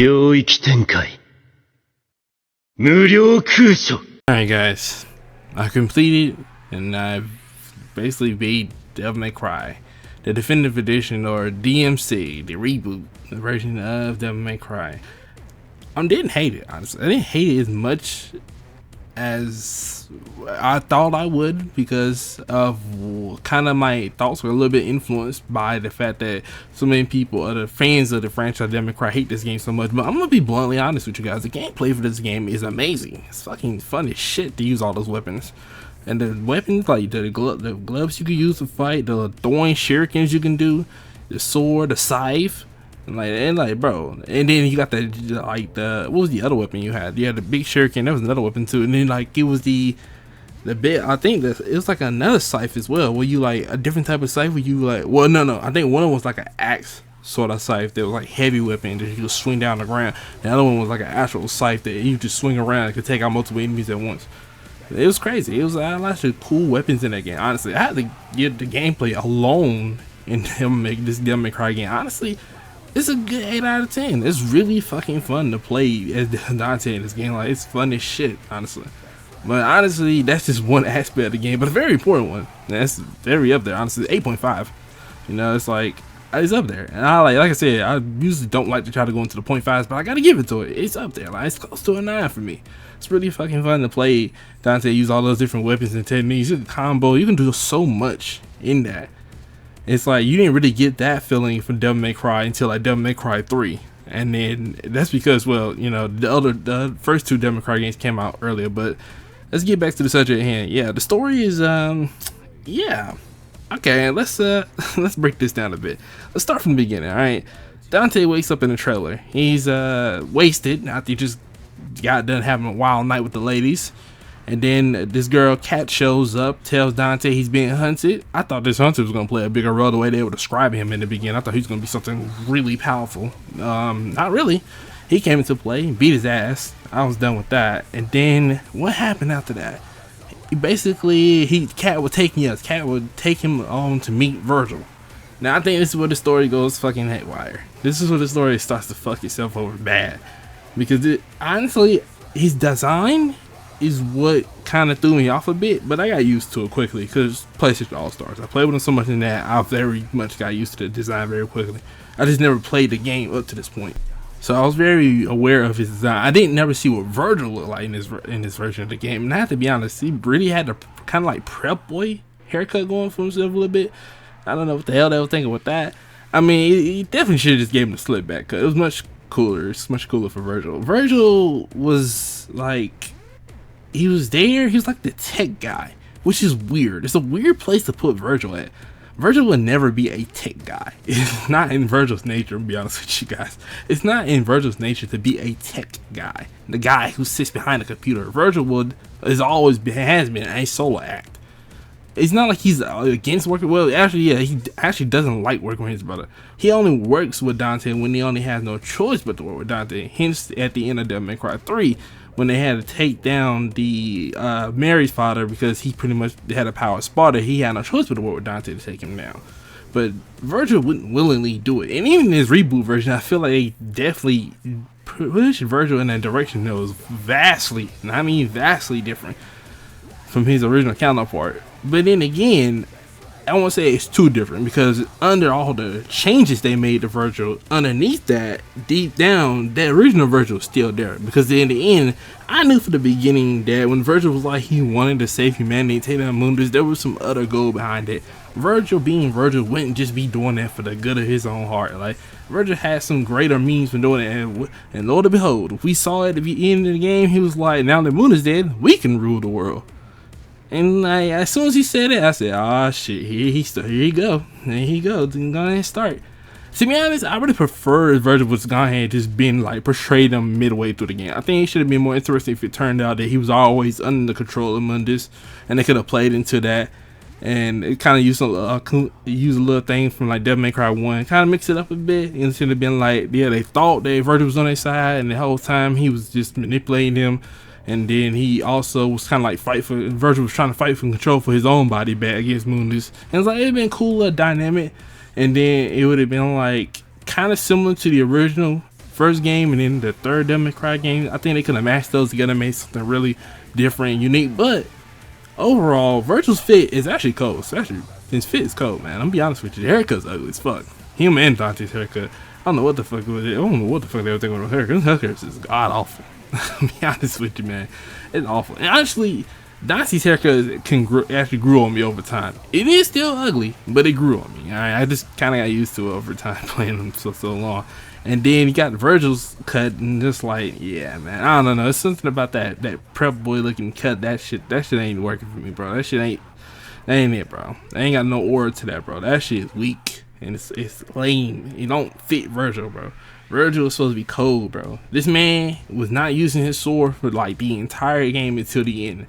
領域展開無料空所 Alright guys, I completed and I've basically beat Devil May Cry, the definitive edition, or DmC, the reboot version of Devil May Cry. I didn't hate it, honestly. I didn't hate it as much as I thought I would, because of kind of my thoughts were a little bit influenced by the fact that so many people, other fans of the franchise Devil May Cry, hate this game so much. But I'm gonna be bluntly honest with you guys, the gameplay for this game is amazing. It's fucking fun as shit to use all those weapons. And the weapons, like the gloves you can use to fight, the throwing shurikens you can do, the sword, the scythe, and like bro, and then you got what was the other weapon you had? You had the big shuriken. There was another weapon too, and then like it was the bit. I think that it was like another scythe as well. Where you like a different type of scythe? Where you like, well, no, I think one of them was like an axe sort of scythe that was like heavy weapon that you could swing down the ground. The other one was like an actual scythe that you just swing around and could take out multiple enemies at once. It was crazy. It was a lot of cool weapons in that game. Honestly, I had to get the gameplay alone and make this Devil May Cry game. Honestly, it's a good 8 out of 10. It's really fucking fun to play as Dante in this game. Like, it's fun as shit, honestly. But honestly, that's just one aspect of the game, but a very important one. That's very up there, honestly. 8.5. You know, it's like, it's up there. And I like I said, I usually don't like to try to go into the 0.5s, but I gotta give it to it. It's up there. Like, it's close to a 9 for me. It's really fucking fun to play Dante, use all those different weapons and techniques. You can combo. You can do so much in that. It's like you didn't really get that feeling from Devil May Cry until like Devil May Cry 3, and then that's because, well, you know, the first two Devil May Cry games came out earlier. But let's get back to the subject at hand. Yeah, the story is yeah, okay. Let's break this down a bit. Let's start from the beginning. All right, Dante wakes up in the trailer. He's wasted after he just got done having a wild night with the ladies. And then this girl Kat shows up, tells Dante he's being hunted. I thought this hunter was going to play a bigger role the way they were describing him in the beginning. I thought he was going to be something really powerful. Not really. He came into play, beat his ass. I was done with that. And then what happened after that? Kat would take him on to meet Virgil. Now I think this is where the story goes fucking haywire. This is where the story starts to fuck itself over bad. Because honestly, his design is what kind of threw me off a bit, but I got used to it quickly because PlayStation All-Stars. I played with them so much in that I very much got used to the design very quickly. I just never played the game up to this point, so I was very aware of his design. I didn't never see what Virgil looked like in this version of the game, and I have to be honest, he really had the kind of like prep boy haircut going for himself a little bit. I don't know what the hell they were thinking with that. I mean, he definitely should have just gave him the slip back cut. It was much cooler. It's much cooler for Virgil. Virgil was like, he was there, he was like the tech guy, which is weird. It's a weird place to put Virgil at. Virgil would never be a tech guy. It's not in Virgil's nature, to be honest with you guys. It's not in Virgil's nature to be a tech guy. The guy who sits behind a computer. Virgil has been a solo act. It's not like he's against working. Well, actually, yeah, he actually doesn't like working with his brother. He only works with Dante when he only has no choice but to work with Dante. Hence, at the end of Devil May Cry 3, when they had to take down the Mary's father because he pretty much had a power of Sparta, he had no choice but to work with Dante to take him down. But Virgil wouldn't willingly do it. And even in his reboot version, I feel like they definitely pushed Virgil in that direction that was vastly different from his original counterpart. But then again, I won't say it's too different, because under all the changes they made to Virgil, underneath that, deep down, that original Virgil was still there. Because in the end, I knew from the beginning that when Virgil was like he wanted to save humanity, take down Mundus, there was some other goal behind it. Virgil being Virgil wouldn't just be doing that for the good of his own heart. Like, Virgil had some greater means for doing it, and lo and behold, we saw at the end of the game, he was like, now that Mundus dead, we can rule the world. And like, as soon as he said it, I said, "Ah, shit, here he go. There he go. Then go ahead and start." To be honest, I really prefer Virgil was gone ahead just being like portrayed him midway through the game. I think it should have been more interesting if it turned out that he was always under the control of Mundus, and they could have played into that, and it kind of used a little thing from like Devil May Cry 1, kind of mix it up a bit. It should have been like, yeah, they thought that Virgil was on their side, and the whole time he was just manipulating them. And then he also was kind of like Virgil was trying to fight for control for his own body back against Mundus. And it's like, it'd been cooler dynamic. And then it would have been like kind of similar to the original first game and then the third Devil May Cry game. I think they could have mashed those together and made something really different and unique. But overall, Virgil's fit is actually cold. Especially his fit is cold, man. I'm gonna be honest with you. The haircut's ugly as fuck. Him and Dante's haircut. I don't know what the fuck was it. I don't know what the fuck they were thinking with haircut. His haircut is god awful. I'll be honest with you, man. It's awful. And honestly, Dante's haircut actually grew on me over time. It is still ugly, but it grew on me. I just kind of got used to it over time playing him so long. And then you got Virgil's cut, and just like, yeah, man, I don't know. It's something about that prep boy looking cut. That shit ain't working for me, bro. That ain't it, bro. I ain't got no aura to that, bro. That shit is weak and it's lame. It don't fit Virgil, bro. Virgil was supposed to be cold, bro. This man was not using his sword for like the entire game until the end.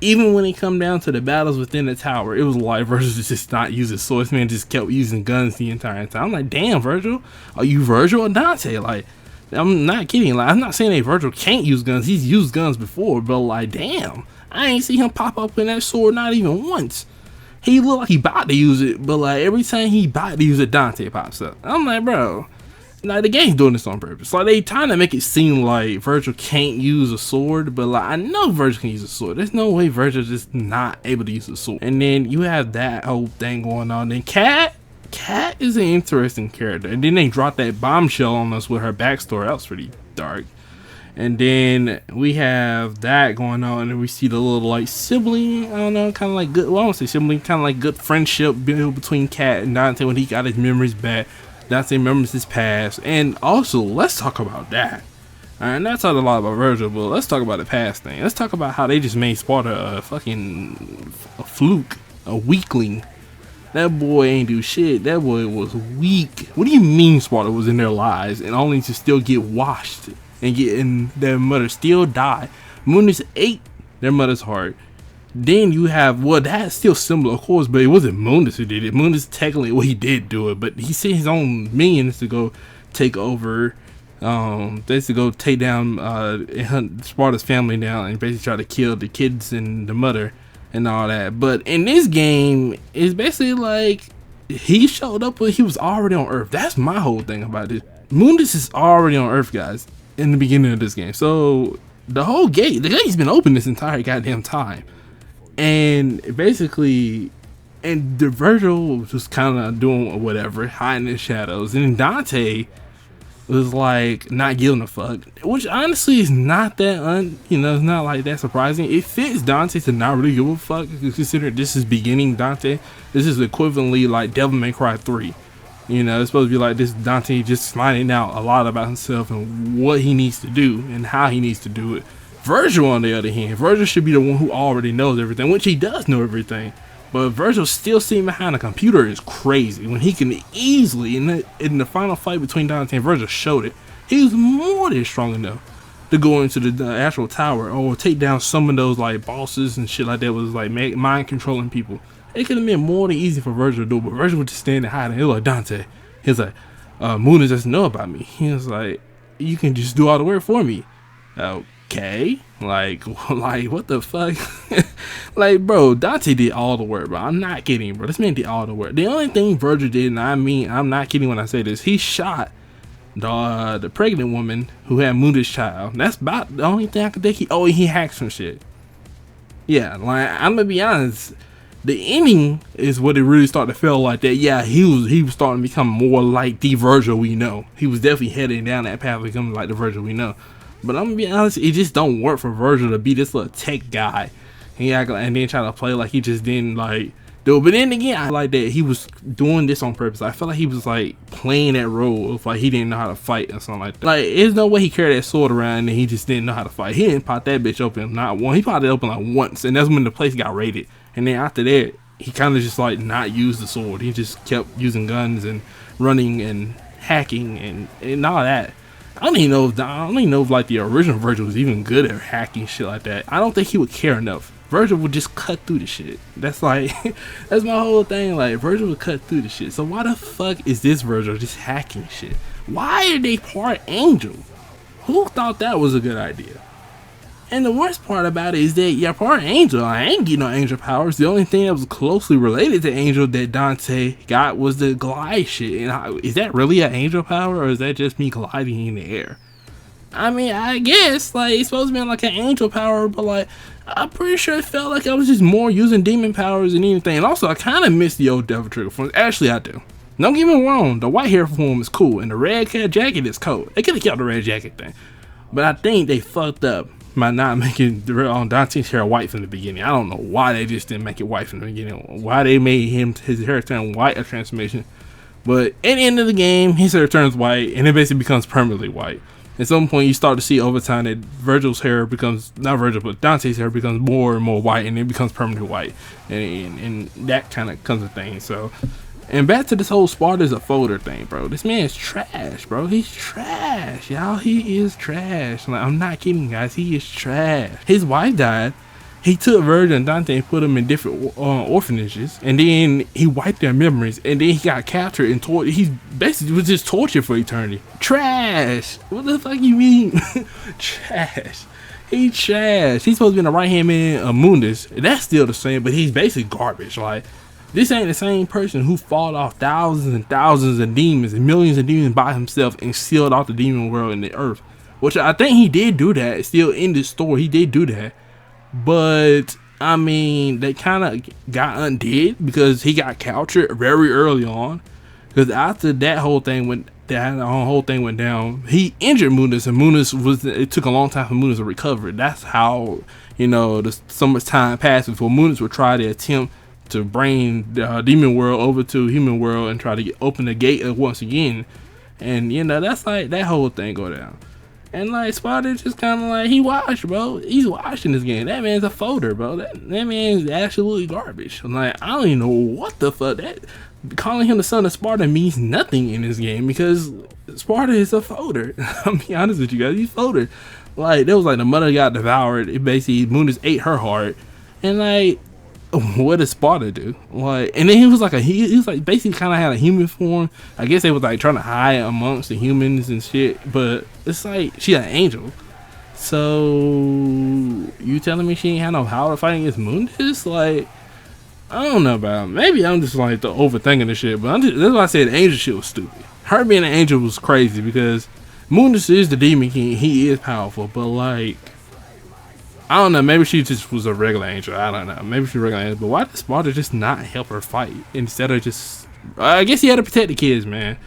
Even when it come down to the battles within the tower, it was like Virgil just not using swords. This man just kept using guns the entire time. I'm like, damn, Virgil, are you Virgil or Dante? Like, I'm not kidding. Like, I'm not saying that Virgil can't use guns. He's used guns before, but like, damn, I ain't see him pop up in that sword not even once. He looked like he about to use it, but like every time he about to use it, Dante pops up. I'm like, bro. Like, the game's doing this on purpose. Like, they trying to make it seem like Virgil can't use a sword, but like, I know Virgil can use a sword. There's no way Virgil's just not able to use a sword. And then you have that whole thing going on. Then Cat is an interesting character. And then they dropped that bombshell on us with her backstory. That was pretty dark. And then we have that going on, and we see the little like sibling, I don't know, kind of like good, well, I won't say sibling, kind of like good friendship built between Cat and Dante when he got his memories back. Dante remembers his past. And also, let's talk about that. Alright, not talking a lot about Virgil, but let's talk about the past thing. Let's talk about how they just made Sparta a fluke, a weakling. That boy ain't do shit. That boy was weak. What do you mean Sparta was in their lives and only to still get washed and their mother still die? Mundus ate their mother's heart. Then you have, well, that's still similar, of course, but it wasn't Mundus who did it. Mundus technically, well, he did do it, but he sent his own minions to go take over. They to go take down and hunt Sparta's family down and basically try to kill the kids and the mother and all that. But in this game, it's basically like he showed up, but he was already on Earth. That's my whole thing about this. Mundus is already on Earth, guys, in the beginning of this game. So the gate's been open this entire goddamn time. And basically, and the Virgil was just kind of doing whatever, hiding in the shadows. And then Dante was like not giving a fuck, which honestly is not that it's not like that surprising. It fits Dante to not really give a fuck, considering this is beginning Dante. This is equivalently like Devil May Cry 3. It's supposed to be like this Dante just finding out a lot about himself and what he needs to do and how he needs to do it. Virgil, on the other hand, Virgil should be the one who already knows everything, which he does know everything. But Virgil still sitting behind a computer is crazy when he can easily, in the final fight between Dante and Virgil, showed it. He was more than strong enough to go into the actual tower or take down some of those like bosses and shit like that. Was like mind controlling people. It could have been more than easy for Virgil to do, but Virgil was just standing hiding. He was like, Dante, he was like, Moon doesn't know about me. He was like, you can just do all the work for me. Okay, like what the fuck? Like, bro, Dante did all the work, bro. I'm not kidding, bro. This man did all the work. The only thing Virgil did, and I mean, I'm not kidding when I say this, he shot the pregnant woman who had Munda's child. That's about the only thing I could think. He hacked some shit. Yeah, like, I'm gonna be honest. The ending is what it really started to feel like that. Yeah, he was starting to become more like the Virgil we know. He was definitely heading down that path, becoming like the Virgil we know. But I'm gonna be honest, it just don't work for Virgil to be this little tech guy and then try to play like he just didn't like do it. But then again, I like that he was doing this on purpose. I felt like he was like playing that role of like he didn't know how to fight or something like that. Like, there's no way he carried that sword around and he just didn't know how to fight. He didn't pop that bitch open not one. He popped it open like once, and that's when the place got raided. And then after that, he kind of just like not used the sword. He just kept using guns and running and hacking and all that. I don't even know if like the original Virgil was even good at hacking shit like that. I don't think he would care enough. Virgil would just cut through the shit. That's like, that's my whole thing. Like, Virgil would cut through the shit. So why the fuck is this Virgil just hacking shit? Why are they part angel? Who thought that was a good idea? And the worst part about it is that you're part angel. I ain't getting no angel powers. The only thing that was closely related to angel that Dante got was the glide shit. And is that really an angel power, or is that just me gliding in the air? I mean, I guess like it's supposed to be like an angel power, but like I'm pretty sure it felt like I was just more using demon powers than anything. And also, I kind of miss the old Devil Trigger form. Actually, I do. Don't get me wrong, the white hair form is cool, and the red cat jacket is cool. They could have kept the red jacket thing, but I think they fucked up by not making Dante's hair white from the beginning. I don't know why they just didn't make it white from the beginning. Why they made his hair turn white a transformation, but at the end of the game, his hair turns white, and it basically becomes permanently white. At some point, you start to see over time that Virgil's hair becomes, not Virgil, but Dante's hair becomes more and more white, and it becomes permanently white, and that kind of comes a thing. So, and back to this whole Sparta's a folder thing, bro. This man is trash, bro. He's trash, y'all. He is trash. Like, I'm not kidding, guys. He is trash. His wife died. He took Virgil and Dante and put them in different orphanages, and then he wiped their memories, and then he got captured and tortured. He basically was just tortured for eternity. Trash. What the fuck you mean? Trash. He's trash. He's supposed to be the right hand man of Mundus. That's still the same, but he's basically garbage. Like, this ain't the same person who fought off thousands and thousands of demons and millions of demons by himself and sealed off the demon world and the earth. Which I think he did do that. Still in this story, he did do that. But I mean, they kind of got undid because he got captured very early on. Because after that whole thing went down, he injured Mundus, and it took a long time for Mundus to recover. That's how, you know, so much time passed before Mundus would try to attempt to bring the demon world over to human world and try to open the gate once again. And you know, that's like that whole thing go down. And like Sparta just kind of like, he washed, bro. He's washed in this game. That man's a folder, bro. That man's absolutely garbage. I'm like, I don't even know what the fuck that. Calling him the son of Sparta means nothing in this game because Sparta is a folder. I'll be honest with you guys, he's folder. Like, there was like the mother got devoured. It basically, Mundus ate her heart. And like, what does Sparta do? Like, and then he was like he was like basically kind of had a human form. I guess they was like trying to hide amongst the humans and shit. But it's like she's an angel. So you telling me she ain't had no power fighting against Mundus? Like, I don't know about it. Maybe I'm just like the overthinking the shit. But that's why I said the angel shit was stupid. Her being an angel was crazy because Mundus is the demon king. He is powerful, but like, I don't know, maybe she just was a regular angel. I don't know. Maybe she's a regular angel. But why did Sparta just not help her fight? Instead of just... I guess he had to protect the kids, man.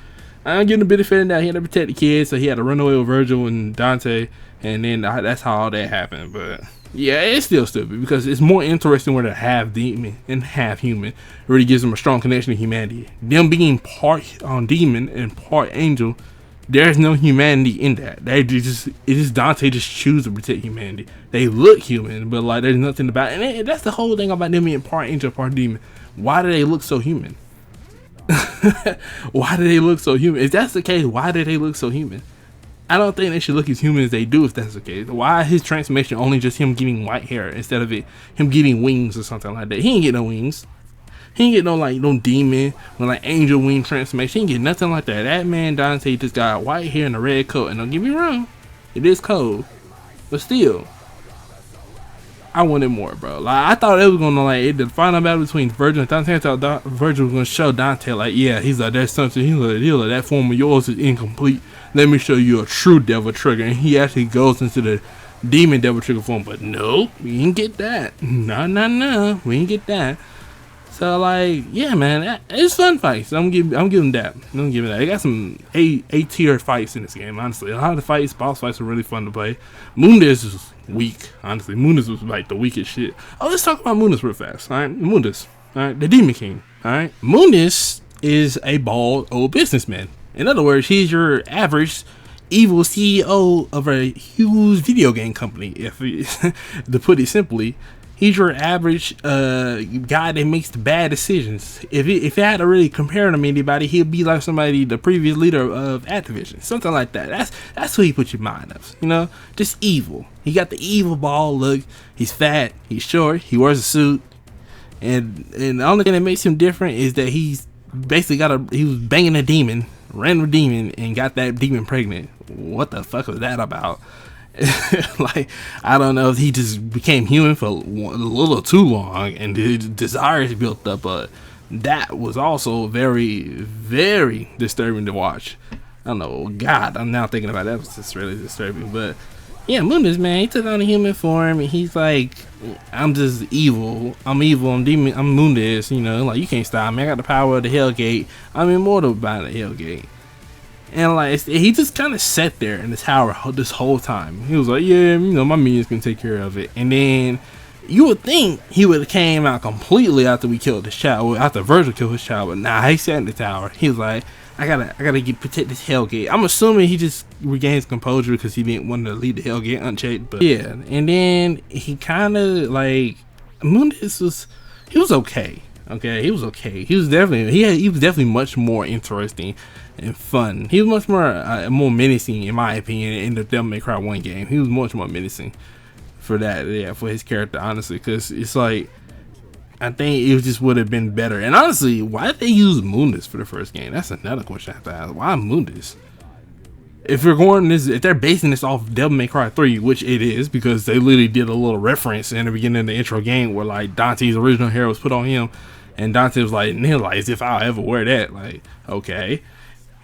I'm getting a bit of feeling that he had to protect the kids, so he had to run away with Virgil and Dante. And then that's how all that happened. But yeah, it's still stupid because it's more interesting where they're half demon and half human. It really gives them a strong connection to humanity. Them being part demon and part angel, there's no humanity in that. It's just Dante just choose to protect humanity. They look human, but like there's nothing about it. And that's the whole thing about them being part angel, part demon. Why do they look so human? Why do they look so human? If that's the case, why do they look so human? I don't think they should look as human as they do if that's the case. Why is his transformation only just him getting white hair instead of him getting wings or something like that? He ain't get no wings. He ain't get no like no demon or like angel wing transformation. He ain't get nothing like that. That man Dante just got white hair and a red coat. And don't get me wrong, it is cold, but still, I wanted more, bro. Like I thought it was gonna like the final battle between Virgil and Dante. I thought Virgil was gonna show Dante like, yeah, he's like there's something. He's like that form of yours is incomplete. Let me show you a true Devil Trigger. And he actually goes into the demon Devil Trigger form. But nope, we didn't get that. No, we didn't get that. So like, yeah, man, it's fun fights. I'm giving that. They got some A tier fights in this game. Honestly, a lot of the fights, boss fights, are really fun to play. Mundus is weak. Honestly, Mundus was like the weakest shit. Oh, let's talk about Mundus real fast. All right, Mundus. All right, the Demon King. All right, Mundus is a bald old businessman. In other words, he's your average evil CEO of a huge video game company. If to put it simply. He's your average guy that makes the bad decisions. If I had to really compare him to anybody, he'd be like somebody, the previous leader of Activision, something like that. That's who he put your mind of, you know, just evil. He got the evil ball look. He's fat. He's short. He wears a suit, and the only thing that makes him different is that he's basically he was banging a demon, random demon, and got that demon pregnant. What the fuck was that about? Like, I don't know if he just became human for a little too long and the desires built up, but that was also very, very disturbing to watch. I don't know, God, I'm now thinking about that, was just really disturbing. But yeah, Mundus, man, he took on a human form and he's like, I'm just evil. I'm evil. I'm demon. I'm Mundus. You know, like, you can't stop me. I got the power of the Hellgate. I'm immortal by the Hellgate. And like, he just kind of sat there in the tower this whole time. He was like, yeah, you know, my minions can take care of it. And then you would think he would have came out completely after we killed his child, after Virgil killed his child. But nah, he sat in the tower. He was like, I gotta protect this Hellgate. I'm assuming he just regains composure because he didn't want to leave the Hellgate unchecked. But yeah, and then he kind of like, Mundus he was okay. Okay, he was okay. He was definitely much more interesting and fun. He was much more menacing, in my opinion, in the Devil May Cry 1 game. He was much more menacing for that, yeah, for his character, honestly, because it's like, I think it just would have been better. And honestly, why did they use Mundus for the first game? That's another question I have to ask. Why Mundus? If they're basing this off Devil May Cry 3, which it is, because they literally did a little reference in the beginning of the intro game where like Dante's original hair was put on him, and Dante was like, as if I'll ever wear that. Like, okay.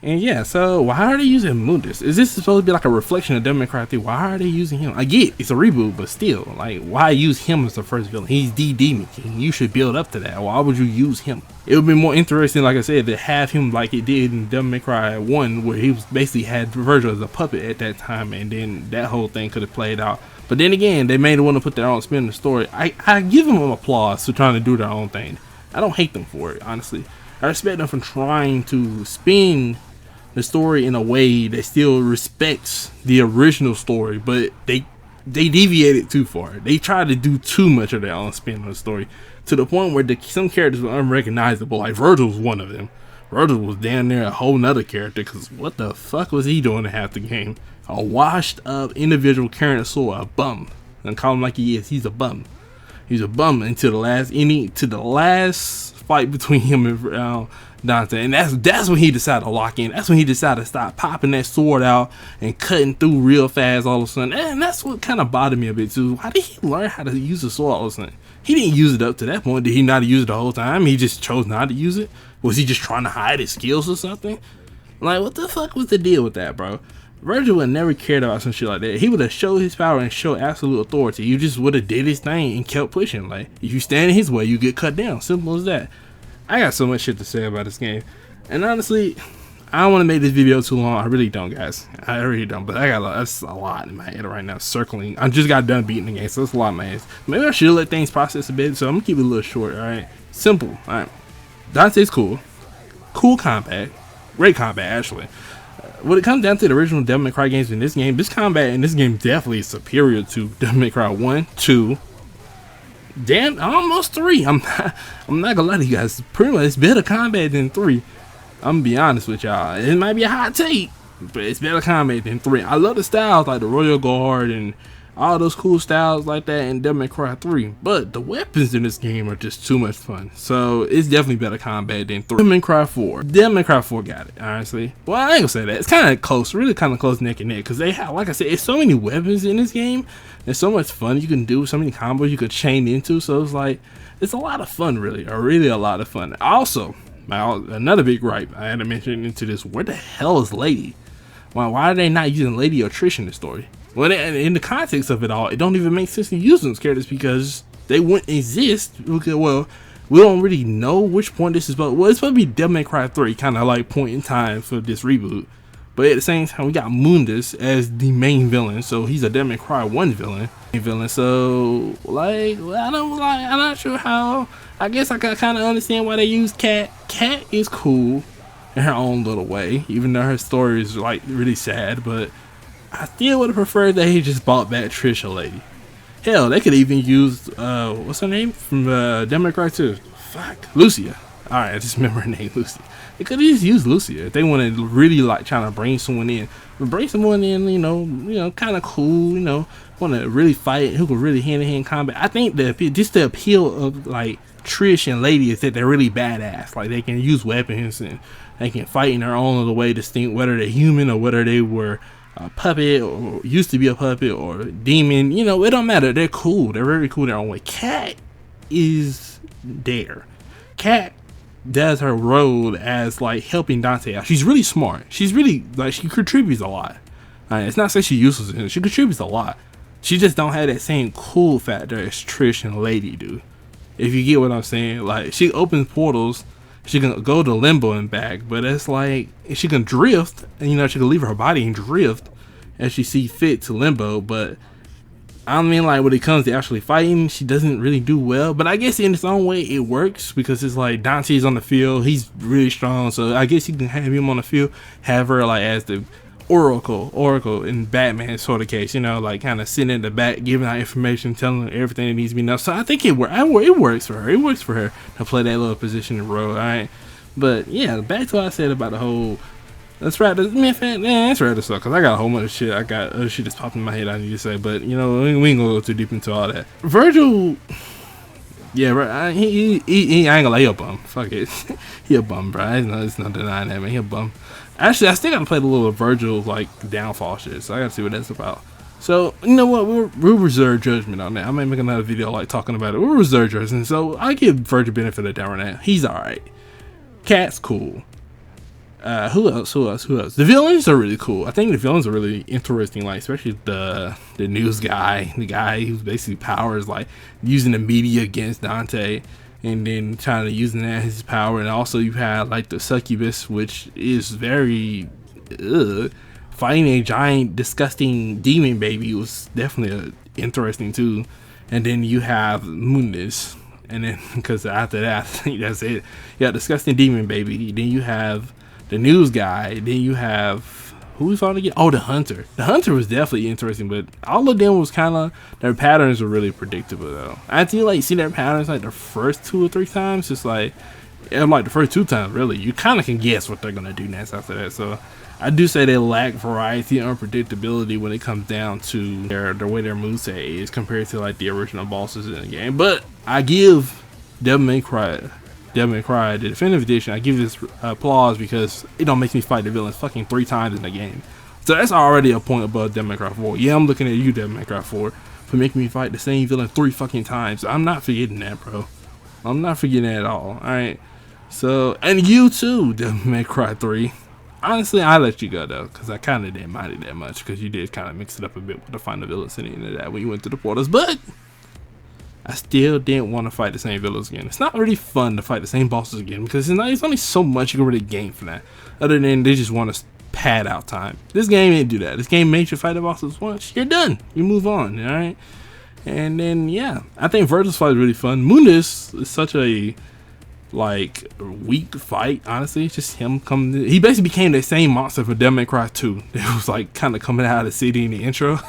And yeah, so why are they using Mundus? Is this supposed to be like a reflection of Devil May Cry 3? Why are they using him? I get it's a reboot, but still, like, why use him as the first villain? He's the Demon King. You should build up to that. Why would you use him? It would be more interesting, like I said, to have him like it did in Devil May Cry 1, where he was basically had Virgil as a puppet at that time, and then that whole thing could have played out. But then again, they may want to put their own spin in the story. I give them applause for trying to do their own thing. I don't hate them for it, honestly. I respect them for trying to spin the story in a way that still respects the original story, but they deviated too far. They tried to do too much of their own spin on the story to the point where some characters were unrecognizable. Like Virgil was one of them. Virgil was down there a whole nother character, because what the fuck was he doing to half the game? A washed up individual carrying a sword, a bum. And call him like he is. He's a bum. He's a bum until the last fight between him and Dante, and that's when he decided to lock in. That's when he decided to stop popping that sword out and cutting through real fast all of a sudden. And that's what kind of bothered me a bit too. Why did he learn how to use the sword all of a sudden? He didn't use it up to that point. Did he not use it the whole time? He just chose not to use it? Was he just trying to hide his skills or something? Like, what the fuck was the deal with that, bro? Virgil would never cared about some shit like that. He would have showed his power and showed absolute authority. You just would have did his thing and kept pushing. Like, if you stand in his way, you get cut down. Simple as that. I got so much shit to say about this game, and honestly, I don't want to make this video too long. I really don't, guys. I really don't. But that's a lot in my head right now, circling. I just got done beating the game, so that's a lot in my head. Maybe I should let things process a bit, so I'm gonna keep it a little short. All right, simple. All right, Dante's cool combat, great combat actually. When it comes down to the original Devil May Cry games in this combat in this game definitely is superior to Devil May Cry 1, 2. Damn, almost 3. I'm not gonna lie to you guys. Pretty much it's better combat than 3. I'm gonna be honest with y'all. It might be a hot take, but it's better combat than 3. I love the styles like the Royal Guard and all those cool styles like that in Devil May Cry 3. But the weapons in this game are just too much fun. So it's definitely better combat than 3. Devil May Cry 4. Devil May Cry 4 got it, honestly. Well, I ain't gonna say that. It's kind of close, really kind of close neck and neck. Because they have, like I said, it's so many weapons in this game. There's so much fun you can do, so many combos you could chain into. So it's like, it's a lot of fun, really a lot of fun. Also, another big gripe I had to mention into this: where the hell is Lady? Why are they not using Lady or Trish in the story? Well, in the context of it all, it don't even make sense to use those characters because they wouldn't exist. Okay, well, we don't really know which point this is, but it's supposed to be Devil May Cry 3, kind of like point in time for this reboot. But at the same time, we got Mundus as the main villain, so he's a Devil May Cry 1 villain. So, like, I'm not sure how. I guess I can kind of understand why they use Cat. Cat is cool in her own little way, even though her story is like really sad. But I still would have preferred that he just brought back Trisha Lady. Hell, they could even use what's her name from Devil May Cry 2? Fuck, Lucia. All right, I just remember her name, Lucia. They could have just used Lucia if they wanted to really like trying to bring someone in. But bring someone in, you know, kind of cool, want to really fight, who could really hand-to-hand combat. I think that just the appeal of like Trish and Lady is that they're really badass. Like they can use weapons and they can fight in their own little way, distinct, whether they're human or whether they were a puppet or used to be a puppet or a demon, you know, it don't matter. They're cool. They're very cool in their own way. Cat is there. Cat does her role as like helping Dante out. She's really smart. She's really like, she contributes a lot. It's not say she's useless in it. She contributes a lot. She just don't have that same cool factor as Trish and Lady do. If you get what I'm saying, like she opens portals, she can go to Limbo and back, but it's like she can drift, and you know she can leave her body and drift as she see fit to Limbo. But I mean, like when it comes to actually fighting, she doesn't really do well. But I guess in its own way, it works because it's like Dante's on the field, he's really strong, so I guess you can have him on the field, have her like as the Oracle in Batman sort of case, you know, like kind of sitting in the back, giving out information, telling her everything that needs to be known. So I think it works for her. It works for her to play that little position and role. All right, but yeah, back to what I said about the whole. Let's wrap this. Let's wrap this up because I got a whole bunch of shit. I got other shit that's popping in my head I need to say, but you know, we ain't gonna go too deep into all that. Virgil. Yeah, right. I ain't gonna lie, he a bum. Fuck it. He a bum, bro. It's no denying that, man. He a bum. Actually, I still gotta play the little Virgil, like, downfall shit, so I gotta see what that's about. So, you know what? We'll reserve judgment on that. I might make another video, like, talking about it. We'll reserve judgment. So, I give Virgil benefit of the doubt right now. He's alright. Cat's cool. Who else? The villains are really cool. I think the villains are really interesting, like especially the news guy, the guy who's basically powers like using the media against Dante, and then trying to using that as his power. And also you have like the succubus, which is very fighting a giant, disgusting demon baby was definitely interesting too. And then you have Mundus, and then because after that, I think that's it. You got disgusting demon baby. Then you have the news guy, then you have who we fought again? Oh, the hunter. The hunter was definitely interesting, but all of them was kind of, their patterns were really predictable though. After you like see their patterns like the first 2 or 3 times, just like, and like the first 2 times really, you kind of can guess what they're gonna do next after that. So I do say they lack variety and unpredictability when it comes down to their way their moveset is compared to like the original bosses in the game. But I give Devil May Cry, the definitive edition, I give this applause because it don't make me fight the villains fucking 3 times in the game. So that's already a point above Devil May Cry 4. Yeah, I'm looking at you, Devil May Cry 4, for making me fight the same villain 3 fucking times. I'm not forgetting that, bro. I'm not forgetting that at all. Alright. So, and you too, Devil May Cry 3. Honestly, I let you go though, because I kind of didn't mind it that much, because you did kind of mix it up a bit with the final villains in the end of that when you went to the portals. But I still didn't want to fight the same villains again. It's not really fun to fight the same bosses again because it's only so much you can really gain from that. Other than they just want to pad out time. This game didn't do that. This game made you fight the bosses once. You're done. You move on. All right. And then yeah, I think Virgil's fight is really fun. Mundus is such a like weak fight. Honestly, it's just him coming. He basically became the same monster for Devil May Cry 2. It was like kind of coming out of the city in the intro.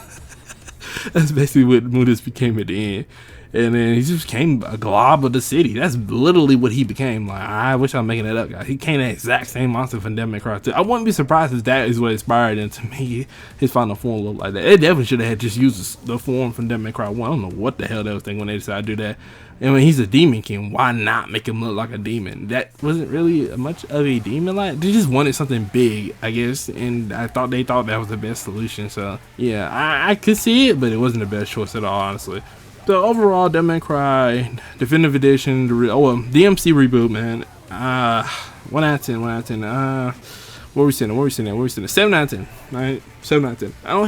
That's basically what Mundus became at the end. And then he just became a glob of the city. That's literally what he became. Like, I wish I'm making that up, guys. He became the exact same monster from Devil May Cry 2. I wouldn't be surprised if that is what inspired him to make his final form look like that. It definitely should have had just used the form from Devil May Cry 1. I don't know what the hell they was thinking when they decided to do that. And when he's a demon king, why not make him look like a demon? That wasn't really much of a demon. Like, they just wanted something big, I guess. And they thought that was the best solution. So, yeah, I could see it, but it wasn't the best choice at all, honestly. So overall, Devil May Cry Definitive Edition, DmC Reboot, man. 1 out of 10, 1 out of 10. Where we sitting? 7 out of 10. Right? 7 out of 10. I don't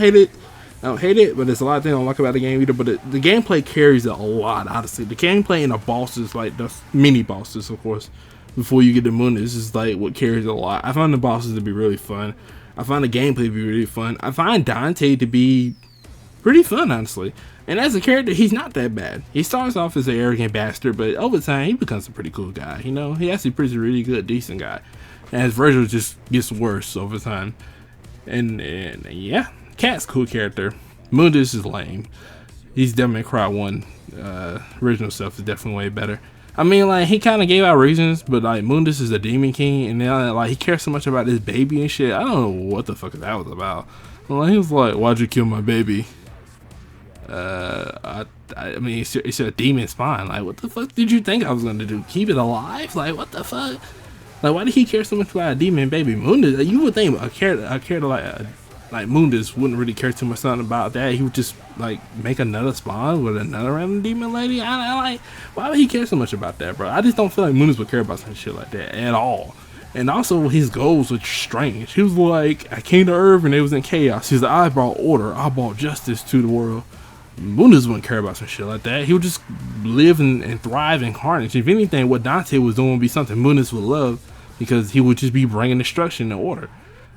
hate it, but there's a lot of things I don't like about the game either. But the gameplay carries it a lot, honestly. The gameplay and the bosses, like the mini bosses, of course, before you get to Mundus, is like what carries it a lot. I find the bosses to be really fun. I find the gameplay to be really fun. I find Dante to be pretty fun, honestly. And as a character, he's not that bad. He starts off as an arrogant bastard, but over time, he becomes a pretty cool guy. You know, he actually pretty really good, decent guy. And his Virgil just gets worse over time. And yeah, Cat's cool character. Mundus is lame. He's Devil May Cry 1. Original stuff is definitely way better. I mean, like, he kind of gave out reasons, but like, Mundus is a demon king, and then like, he cares so much about this baby and shit. I don't know what the fuck that was about. Well, he was like, "Why'd you kill my baby?" I mean, it's a demon spawn. Like, what the fuck did you think I was gonna do? Keep it alive? Like, what the fuck? Like, why did he care so much about a demon baby? Mundus, you would think a character like like Mundus wouldn't really care too much something about that. He would just like make another spawn with another random demon lady. I like, why would he care so much about that, bro? I just don't feel like Mundus would care about some shit like that at all. And also his goals were strange. He was like, I came to Earth and it was in chaos. He's like, I brought order, I brought justice to the world. Mundus wouldn't care about some shit like that. He would just live and thrive in carnage. If anything, what Dante was doing would be something Mundus would love, because he would just be bringing destruction and order.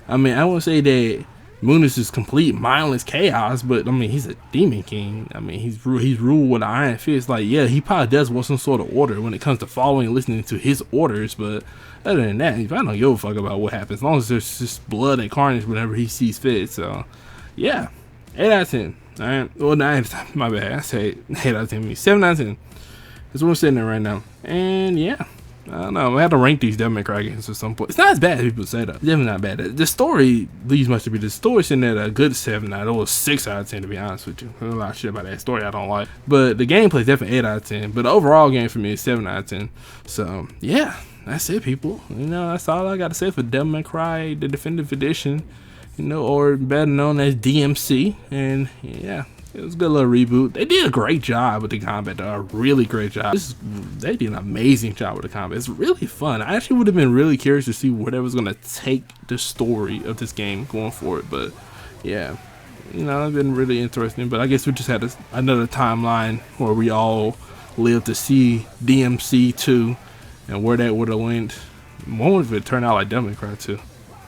I mean, I wouldn't say that Mundus is complete mindless chaos, but I mean, he's a demon king. I mean, he's ruled with an iron fist. Like, yeah, he probably does want some sort of order when it comes to following and listening to his orders, but other than that, I don't give a fuck about what happens, as long as there's just blood and carnage whenever he sees fit. So yeah, 8 out of 10. All right, well, 9 out of 10, my bad, I say 8 out of 10, 7 out of 10. That's what I'm sitting there right now. And yeah, I don't know, I had to rank these Devil May Cry games at some point. It's not as bad as people say though. Definitely not bad. The story leads much to be, the story sitting at a good 7 out of 10. It was 6 out of 10 to be honest with you. There's a lot of shit about that story I don't like. But the gameplay is definitely 8 out of 10. But the overall game for me is 7 out of 10. So yeah, that's it, people. You know, that's all I got to say for Devil May Cry, the definitive edition. You know, or better known as DmC. And yeah, it was a good little reboot. They did a great job with the combat, though. A really great job. They did an amazing job with the combat. It's really fun. I actually would have been really curious to see where they was gonna take the story of this game going forward. But yeah, you know, it's been really interesting. But I guess we just had another timeline where we all lived to see DmC 2 and where that would have went. One if it turned out like Devil May Cry 2.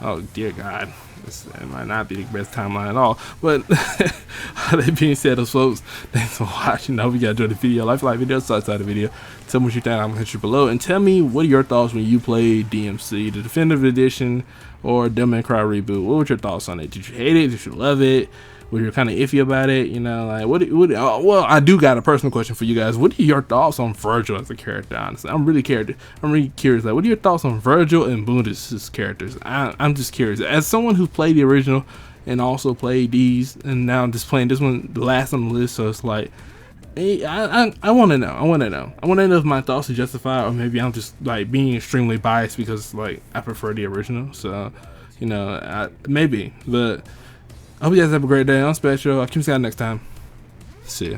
Oh dear God. It might not be the best timeline at all, but that being said, folks, thanks for watching. I hope you guys enjoyed the video. Like video, outside the video. Tell me what you think in the comments below, and tell me what are your thoughts when you played DmC, the definitive edition or Devil May Cry Reboot. What were your thoughts on it? Did you hate it? Did you love it? Were you kind of iffy about it? You know, like well, I do got a personal question for you guys. What are your thoughts on Virgil as a character? Honestly, I'm really curious. Like, what are your thoughts on Virgil and Mundus' characters? I'm just curious. As someone who played the original and also played these, and now I'm just playing this one, the last on the list. So it's like, hey, I want to know. I want to know if my thoughts are justified, or maybe I'm just like being extremely biased because like I prefer the original. So, you know, maybe, but. I hope you guys have a great day. I'm Special. I'll keep you guys next time. See ya.